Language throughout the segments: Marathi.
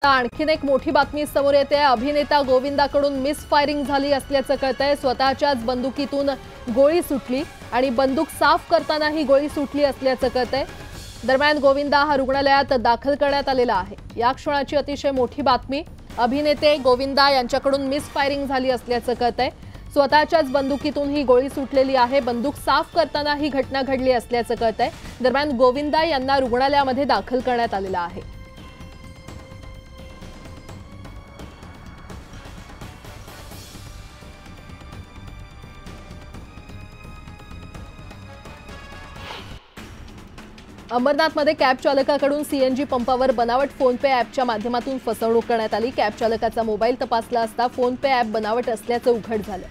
आणखीन एक मोठी बातमी समोर येते आहे। अभिनेता गोविंदाकडून मिसफायरिंग झाली असल्याचं कळतंय। स्वतःच्याच बंदुकीतून गोळी सुटली आणि बंदूक साफ करताना ही गोळी सुटली असल्याचं कळतंय। दरम्यान गोविंदा हा रुग्णालयात दाखल करण्यात आलेला आहे। या क्षणाची अतिशय मोठी बातमी, अभिनेते गोविंदा यांच्याकडून मिसफायरिंग झाली असल्याचं कळतंय। स्वतःच्याच बंदुकीतून ही गोळी सुटलेली आहे। बंदूक साफ करताना ही घटना घडली असल्याचं कळतंय। दरम्यान गोविंदा यांना रुग्णालयामध्ये दाखल करण्यात आलेलं आहे। अमरनाथमध्ये कॅब चालकाकडून सीएनजी पंपावर बनावट फोनपे ॲपच्या माध्यमातून फसवणूक करण्यात आली। कॅब चालकाचा मोबाईल तपासला असता फोनपे ॲप बनावट असल्याचं उघड झालं।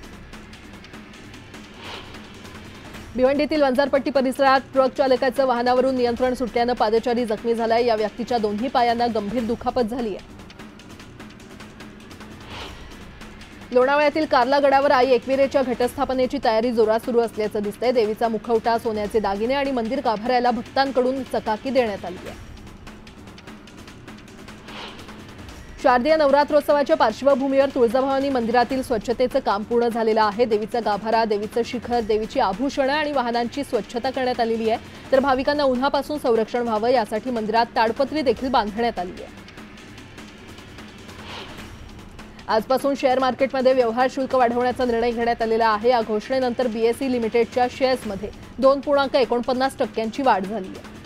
भिवंडीतील वंजारपट्टी परिसरात ट्रक चालकाचं वाहनावरून नियंत्रण सुटल्यानं पादचारी जखमी झालाय। या व्यक्तीच्या दोन्ही पायांना गंभीर दुखापत झाली आहे। लोणावळ्यातील कार्ला गडावर आई एकविरेच्या घटस्थापनेची तयारी जोरात सुरू असल्याचं दिसतंय। देवीचा मुखवटा, सोन्याचे दागिने आणि मंदिर गाभाऱ्याला भक्तांकडून चकाकी देण्यात आली आहे। शारदीय नवरात्रोत्सवाच्या पार्श्वभूमीवर तुळजाभवानी मंदिरातील स्वच्छतेचं काम पूर्ण झालेलं आहे। देवीचा गाभारा, देवीचं शिखर, देवीची आभूषणं आणि वाहनांची स्वच्छता करण्यात आलेली आहे। तर भाविकांना उन्हापासून संरक्षण व्हावं यासाठी मंदिरात ताडपत्री देखील बांधण्यात आली आहे। आजपासून शेअर मार्केटमध्ये व्यवहार शुल्क वाढवण्याचा निर्णय घेण्यात आलेला आहे। या घोषणेनंतर बीएसई लिमिटेडच्या शेअर्समध्ये 2.49% वाढ झाली आहे।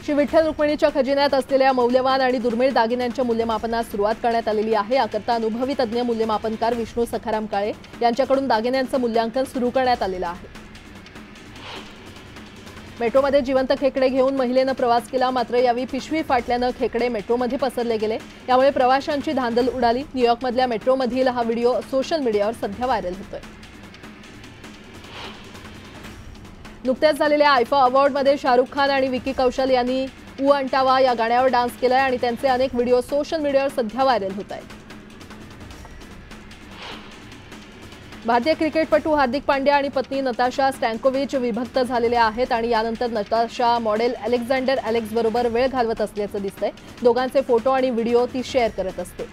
श्री विठ्ठल रुक्मिणीच्या खजिन्यात असलेल्या मौल्यवान आणि दुर्मिळ दागिन्यांच्या मूल्यमापनास सुरुवात करण्यात आलेली आहे। याकरता अनुभवी तज्ज्ञ मूल्यमापनकार विष्णू सखाराम काळे यांच्याकडून दागिन्यांचं मूल्यांकन सुरू करण्यात आलेलं आहे। मेट्रोमध्ये जिवंत खेकडे घेऊन महिलेनं प्रवास केला, मात्र यावेळी पिशवी फाटल्यानं खेकडे मेट्रोमध्ये पसरले गेले। यामुळे प्रवाशांची धांदल उडाली। न्यूयॉर्कमधल्या मेट्रोमधील हा व्हिडिओ सोशल मीडियावर सध्या व्हायरल होतोय। नुकत्याच झालेल्या आयफा अवॉर्डमध्ये शाहरुख खान आणि विकी कौशल यांनी ऊ अंटावा या गाण्यावर डान्स केलाय आणि त्यांचे अनेक व्हिडिओ सोशल मीडियावर सध्या व्हायरल होत आहेत। भारतीय क्रिकेटपटू हार्दिक पांड्या आणि पत्नी नताशा स्टॅन्कोविच विभक्त झालेले आहेत आणि यानंतर नताशा मॉडेल अलेक्झांडर एलेक्स बरोबर वेळ घालवत असल्याचं दिसतंय। दोघांचे फोटो आणि व्हिडिओ ती शेअर करत असते।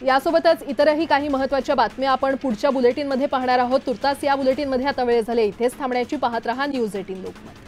यासोबतच इतरही काही महत्त्वाच्या बातम्या आपण पुढच्या बुलेटिनमध्ये पाहणार आहोत। तुर्तास या बुलेटिनमध्ये आता वेळ झाली इथेच थांबण्याची। पाहत रहा न्यूज 18 लोकमत।